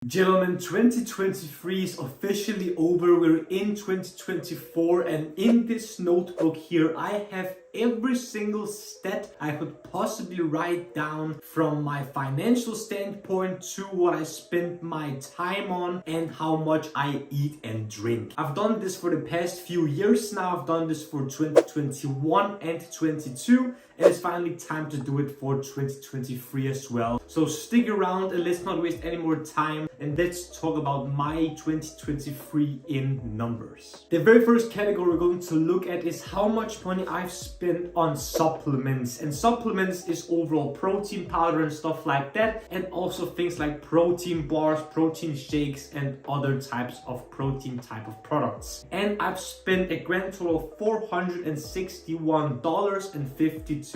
Gentlemen, 2023 is officially over. We're in 2024, and in this notebook here I have every single stat I could possibly write down, from my financial standpoint to what I spend my time on and how much I eat and drink. I've done this for the past few years now. I've done this for 2021 and 22, and it's finally time to do it for 2023 as well. So stick around and let's not waste any more time, and let's talk about my 2023 in numbers. The very first category we're going to look at is how much money I've spent on supplements. And supplements is overall protein powder and stuff like that, and also things like protein bars, protein shakes, and other types of protein type of products. And I've spent a grand total of $461.52.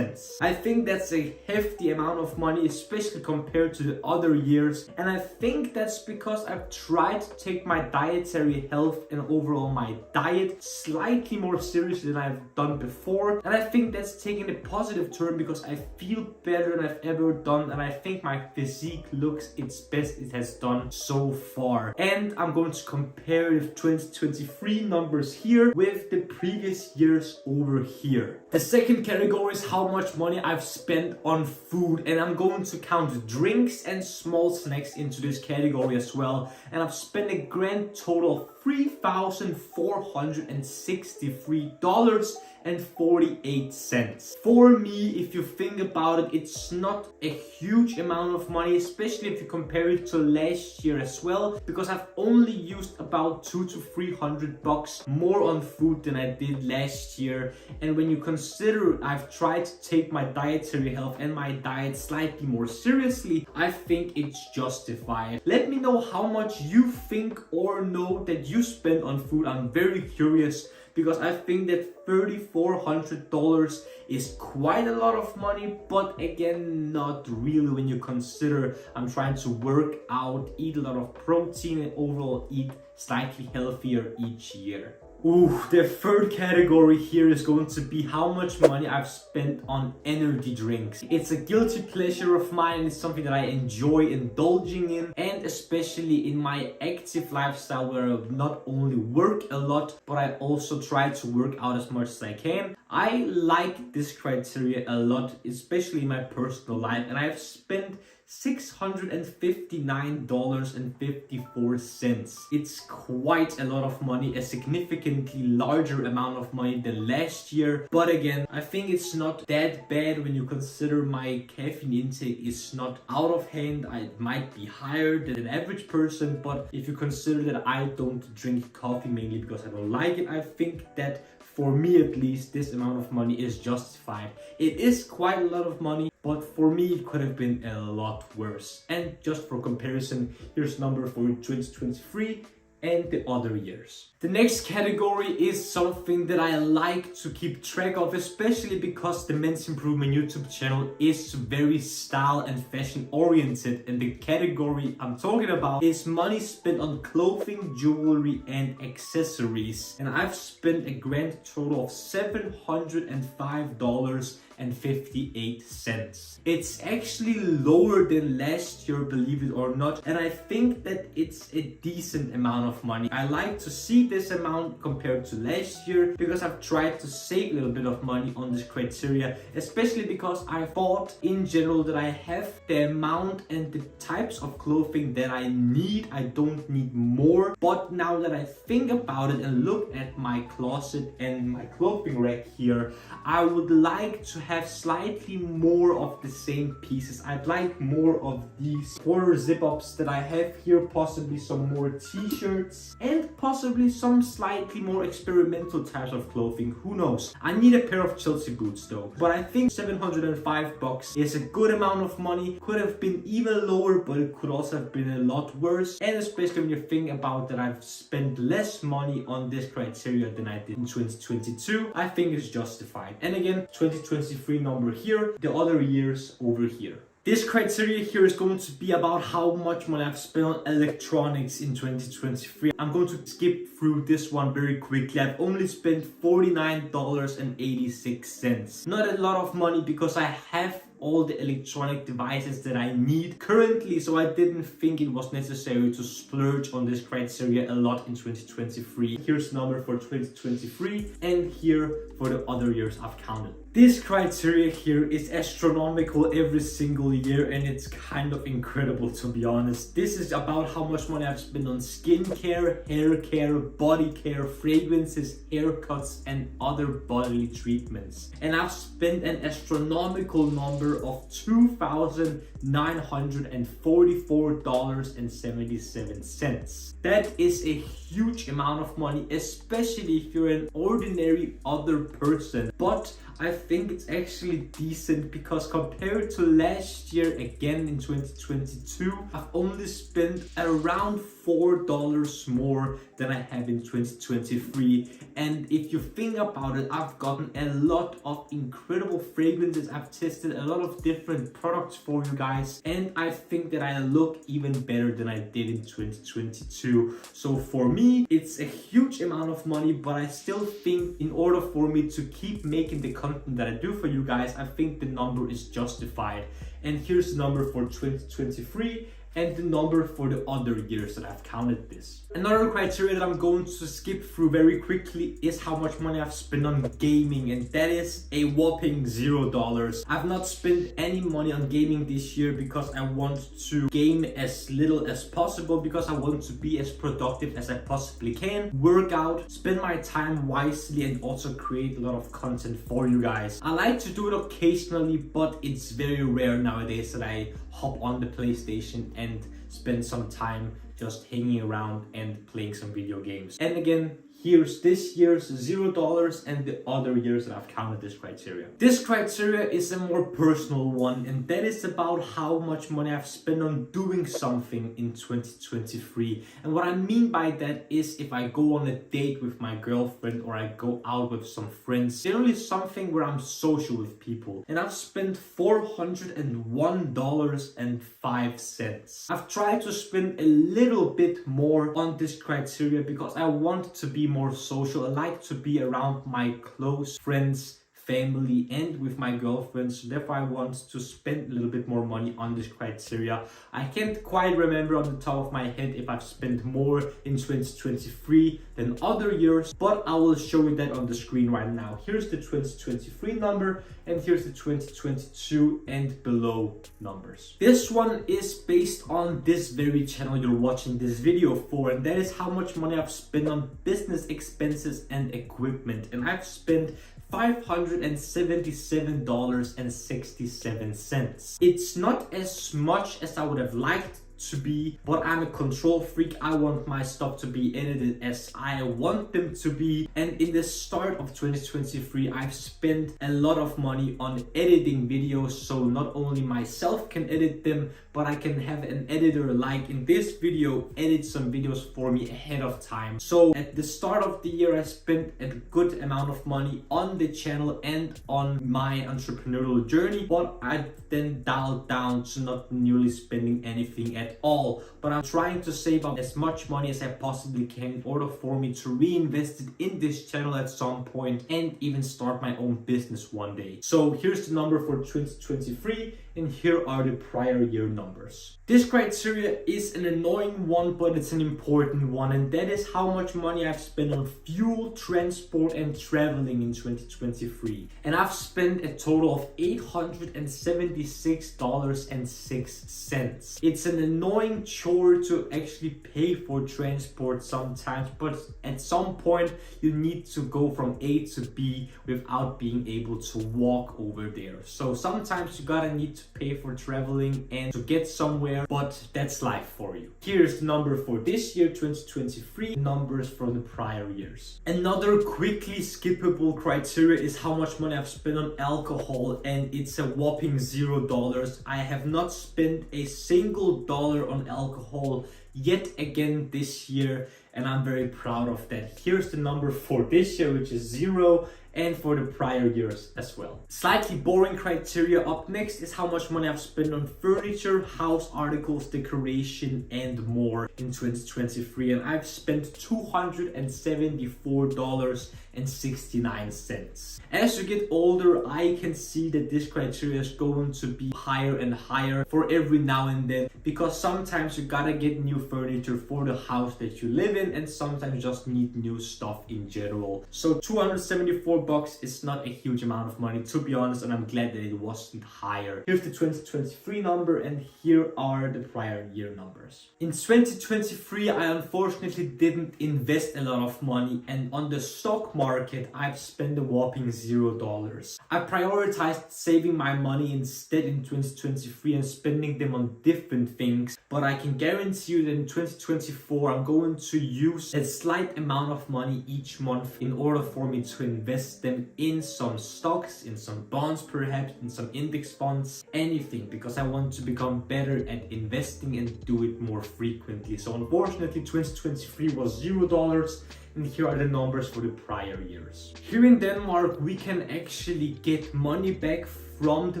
I think that's a hefty amount of money, especially compared to the other years, and I think that's because I've tried to take my dietary health and overall my diet slightly more seriously than I've done before. And I think that's taking a positive turn because I feel better than I've ever done, and I think my physique looks its best it has done so far. And I'm going to compare the 2023 numbers here with the previous years over here. The second category is how much money I've spent on food, and I'm going to count drinks and small snacks into this category as well. And I've spent a grand total of $3,463.48. For me, if you think about it, it's not a huge amount of money, especially if you compare it to last year as well, because I've only used about $200 to $300 more on food than I did last year. And when you consider I've tried to take my dietary health and my diet slightly more seriously, I think it's justified. Let me know how much you think or know that you spend on food. I'm very curious, because I think that $3,400 is quite a lot of money, but again, not really when you consider I'm trying to work out, eat a lot of protein, and overall eat slightly healthier each year. Ooh, the third category here is going to be how much money I've spent on energy drinks. It's a guilty pleasure of mine. It's something that I enjoy indulging in, and especially in my active lifestyle where I not only work a lot, but I also try to work out as much as I can. I like this criteria a lot, especially in my personal life, and I've spent $659.54. It's quite a lot of money, a significantly larger amount of money than last year. But again, I think it's not that bad when you consider my caffeine intake is not out of hand. I might be higher than an average person, but if you consider that I don't drink coffee mainly because I don't like it, I think that for me at least, this amount of money is justified. It is quite a lot of money, but for me it could have been a lot worse. And just for comparison, here's number for 2023 and the other years. The next category is something that I like to keep track of, especially because the Men's Improvement YouTube channel is very style and fashion oriented, and the category I'm talking about is money spent on clothing, jewelry, and accessories. And I've spent a grand total of $705.58. It's actually lower than last year, believe it or not, and I think that it's a decent amount of money. I like to see this amount compared to last year because I've tried to save a little bit of money on this criteria, especially because I thought in general that I have the amount and the types of clothing that I need. I don't need more. But now that I think about it and look at my closet and my clothing rack here, I would like to have slightly more of the same pieces. I'd like more of these quarter zip-ups that I have here, possibly some more t-shirts, and possibly some slightly more experimental types of clothing. Who knows? I need a pair of Chelsea boots though. But I think $705 is a good amount of money. Could have been even lower, but it could also have been a lot worse. And especially when you think about that I've spent less money on this criteria than I did in 2022, I think it's justified. And again, 2023 number here, the other years over here. This criteria here is going to be about how much money I've spent on electronics in 2023. I'm going to skip through this one very quickly. I've only spent $49.86. Not a lot of money because I have all the electronic devices that I need currently, so I didn't think it was necessary to splurge on this criteria a lot in 2023. Here's the number for 2023 and here for the other years I've counted. This criteria here is astronomical every single year, and it's kind of incredible, to be honest. This is about how much money I've spent on skincare, hair care, body care, fragrances, haircuts, and other bodily treatments. And I've spent an astronomical number of $2,944.77. That is a huge amount of money, especially if you're an ordinary other person. But I think it's actually decent because compared to last year, again in 2022, I've only spent around $4 more than I have in 2023. And if you think about it, I've gotten a lot of incredible fragrances. I've tested a lot of different products for you guys, and I think that I look even better than I did in 2022. So for me, it's a huge amount of money, but I still think in order for me to keep making the content that I do for you guys, I think the number is justified. And here's the number for 2023 and the number for the other years that I've counted this. Another criteria that I'm going to skip through very quickly is how much money I've spent on gaming, and that is a whopping $0. I've not spent any money on gaming this year because I want to game as little as possible, because I want to be as productive as I possibly can, work out, spend my time wisely, and also create a lot of content for you guys. I like to do it occasionally, but it's very rare nowadays that I hop on the PlayStation and spend some time just hanging around and playing some video games. And again, here's this year's $0 and the other years that I've counted this criteria. This criteria is a more personal one, and that is about how much money I've spent on doing something in 2023. And what I mean by that is if I go on a date with my girlfriend or I go out with some friends, generally something where I'm social with people. And I've spent $401.05. I've tried to spend a little bit more on this criteria because I want to be more social. I like to be around my close friends, family, and with my girlfriend, so therefore I want to spend a little bit more money on this criteria. I can't quite remember on the top of my head if I've spent more in 2023 than other years, but I will show you that on the screen right now. Here's the 2023 number and here's the 2022 and below numbers. This one is based on this very channel you're watching this video for, and that is how much money I've spent on business expenses and equipment, and I've spent $577.67. It's not as much as I would have liked to be, but I'm a control freak. I want my stuff to be edited as I want them to be, and in the start of 2023 I've spent a lot of money on editing videos, so not only myself can edit them, but I can have an editor, like in this video, edit some videos for me ahead of time. So at the start of the year I spent a good amount of money on the channel and on my entrepreneurial journey, but I then dialed down to not nearly spending anything at all. But I'm trying to save up as much money as I possibly can in order for me to reinvest it in this channel at some point and even start my own business one day. So here's the number for 2023 and here are the prior year numbers. This criteria is an annoying one, but it's an important one, and that is how much money I've spent on fuel, transport, and traveling in 2023. And I've spent a total of $876.06. It's an annoying chore to actually pay for transport sometimes, but at some point you need to go from A to B without being able to walk over there. So sometimes you gotta need to pay for traveling and to get somewhere, but that's life for you. Here's the number for this year, 2023, numbers from the prior years. Another quickly skippable criteria is how much money I've spent on alcohol, and it's a whopping $0. I have not spent a single dollar on alcohol yet again this year, and I'm very proud of that. Here's the number for this year, which is 0, and for the prior years as well. Slightly boring criteria up next is how much money I've spent on furniture, house articles, decoration, and more in 2023, and I've spent $274.69. As you get older, I can see that this criteria is going to be higher and higher for every now and then, because sometimes you gotta get new furniture for the house that you live in, and sometimes you just need new stuff in general. So $274 is not a huge amount of money, to be honest, and I'm glad that it wasn't higher. Here's the 2023 number, and here are the prior year numbers. In 2023, I unfortunately didn't invest a lot of money, and on the stock market, I've spent a whopping $0. I prioritized saving my money instead in 2023 and spending them on different things, but I can guarantee you that in 2024 I'm going to use a slight amount of money each month in order for me to invest them in some stocks, in some bonds perhaps, in some index funds, anything, because I want to become better at investing and do it more frequently. So unfortunately 2023 was $0, and here are the numbers for the prior years. Here in Denmark, we can actually get money back from the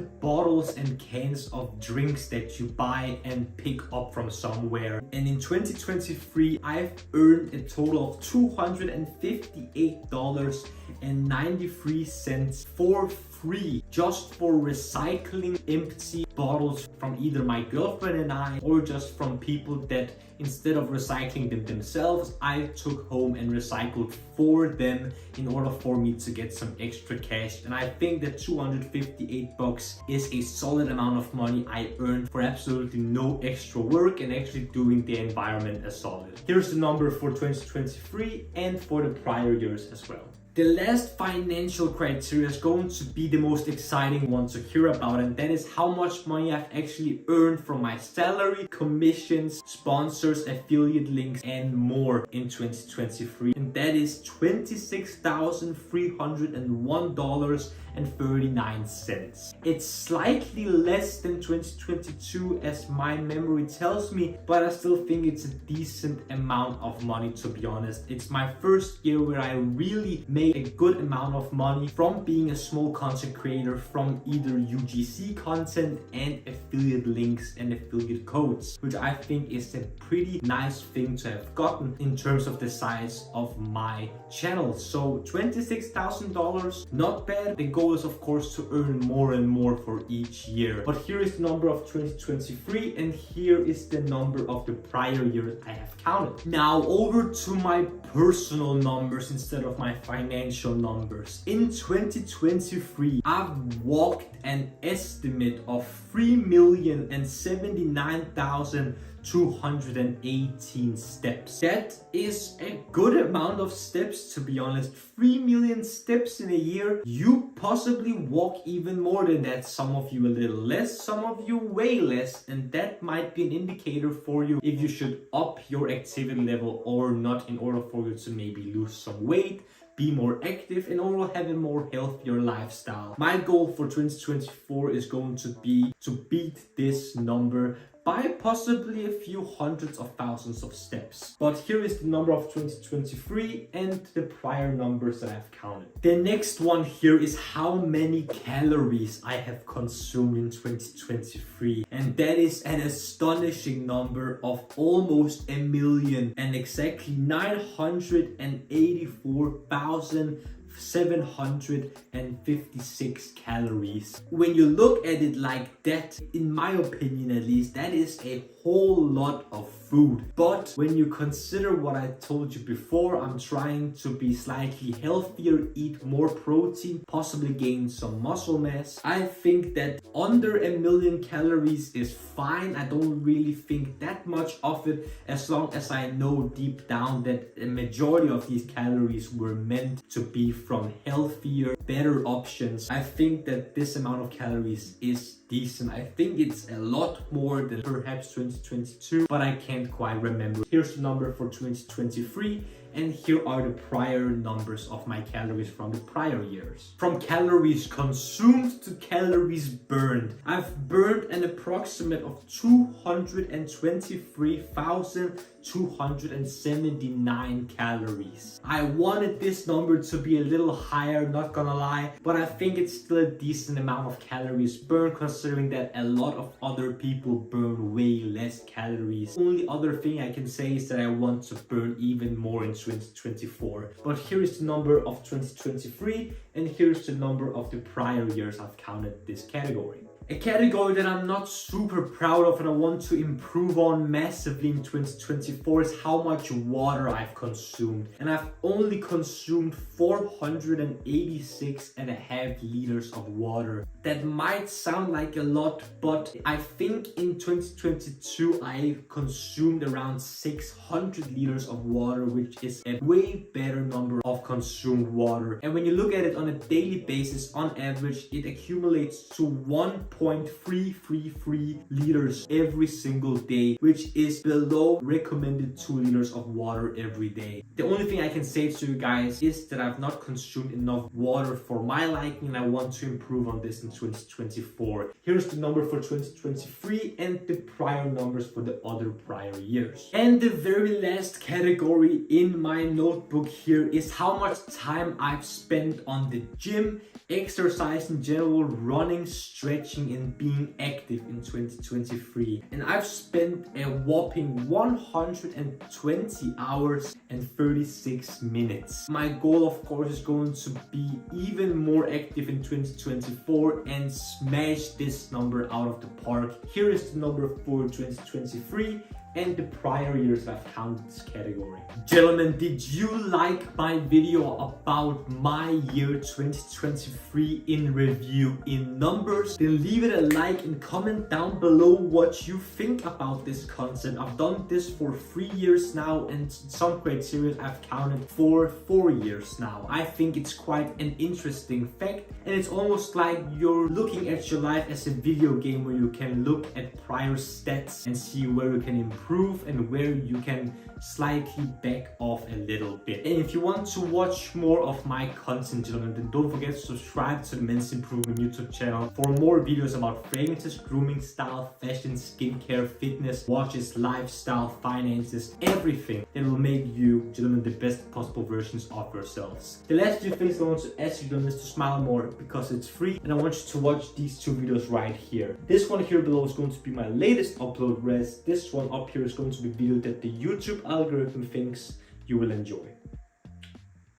bottles and cans of drinks that you buy and pick up from somewhere. And in 2023, I've earned a total of $258.93 for free, just for recycling empty bottles from either my girlfriend and I, or just from people that instead of recycling them themselves, I took home and recycled for them in order for me to get some extra cash. And I think that $258 is a solid amount of money I earned for absolutely no extra work and actually doing the environment a solid. Here's the number for 2023 and for the prior years as well. The last financial criteria is going to be the most exciting one to hear about, and that is how much money I've actually earned from my salary, commissions, sponsors, affiliate links, and more in 2023. And that is $26,301.39. It's slightly less than 2022 as my memory tells me, but I still think it's a decent amount of money, to be honest. It's my first year where I really made a good amount of money from being a small content creator, from either UGC content and affiliate links and affiliate codes, which I think is a pretty nice thing to have gotten in terms of the size of my channel. So $26,000, not bad. The goal is of course to earn more and more for each year. But here is the number of 2023 and here is the number of the prior year I have counted. Now over to my personal numbers instead of my financial numbers. In 2023, I've walked an estimate of 3,079,218 steps. That is a good amount of steps, to be honest. 3 million steps in a year. You possibly walk even more than that. Some of you a little less, some of you way less, and that might be an indicator for you if you should up your activity level or not, in order for you to maybe lose some weight, be more active, and overall have a more healthier lifestyle. My goal for 2024 is going to be to beat this number by possibly a few hundreds of thousands of steps. But here is the number of 2023 and the prior numbers that I've counted. The next one here is how many calories I have consumed in 2023. And that is an astonishing number of almost a million and exactly 984,756 calories. When you look at it like that, in my opinion at least, that is a whole lot of food. But when you consider what I told you before, I'm trying to be slightly healthier, eat more protein, possibly gain some muscle mass. I think that under a million calories is fine. I don't really think that much of it, as long as I know deep down that a majority of these calories were meant to be from healthier, better options. I think that this amount of calories is decent. I think it's a lot more than perhaps 2022, but I can't quite remember. Here's the number for 2023 and here are the prior numbers of my calories from the prior years. From calories consumed to calories burned, I've burned an approximate of 223,279 calories. I wanted this number to be a little higher, not gonna lie, but I think it's still a decent amount of calories burned considering that a lot of other people burn way less calories. Only other thing I can say is that I want to burn even more in 2024. But here is the number of 2023 and here's the number of the prior years I've counted this category. A category that I'm not super proud of and I want to improve on massively in 2024 is how much water I've consumed. And I've only consumed 486.5 liters of water. That might sound like a lot, but I think in 2022 I consumed around 600 liters of water, which is a way better number of consumed water. And when you look at it on a daily basis, on average, it accumulates to 1.333 liters every single day, which is below recommended 2 liters of water every day. The only thing I can say to you guys is that I've not consumed enough water for my liking and I want to improve on this in 2024. Here's the number for 2023 and the prior numbers for the other prior years. And the very last category in my notebook here is how much time I've spent on the gym, exercise in general, running, stretching and being active in 2023. And I've spent a whopping 120 hours and 36 minutes. My goal of course is going to be even more active in 2024 and smash this number out of the park. Here is the number for 2023 and the prior years I've counted this category. Gentlemen, did you like my video about my year 2023 in review in numbers? Then leave it a like and comment down below what you think about this concept. I've done this for 3 years now and some criteria I've counted for 4 years now. I think it's quite an interesting fact and it's almost like you're looking at your life as a video game where you can look at prior stats and see where you can improve and where you can slightly back off a little bit. And if you want to watch more of my content, gentlemen, then don't forget to subscribe to the Men's Improvement YouTube channel for more videos about fragrances, grooming style, fashion, skincare, fitness, watches, lifestyle, finances, everything that will make you, gentlemen, the best possible versions of yourselves. The last few things I want to ask you, gentlemen, is to smile more because it's free and I want you to watch these 2 videos right here. This one here below is going to be my latest upload, whereas this one up here is going to be a video that the YouTube algorithm thinks you will enjoy.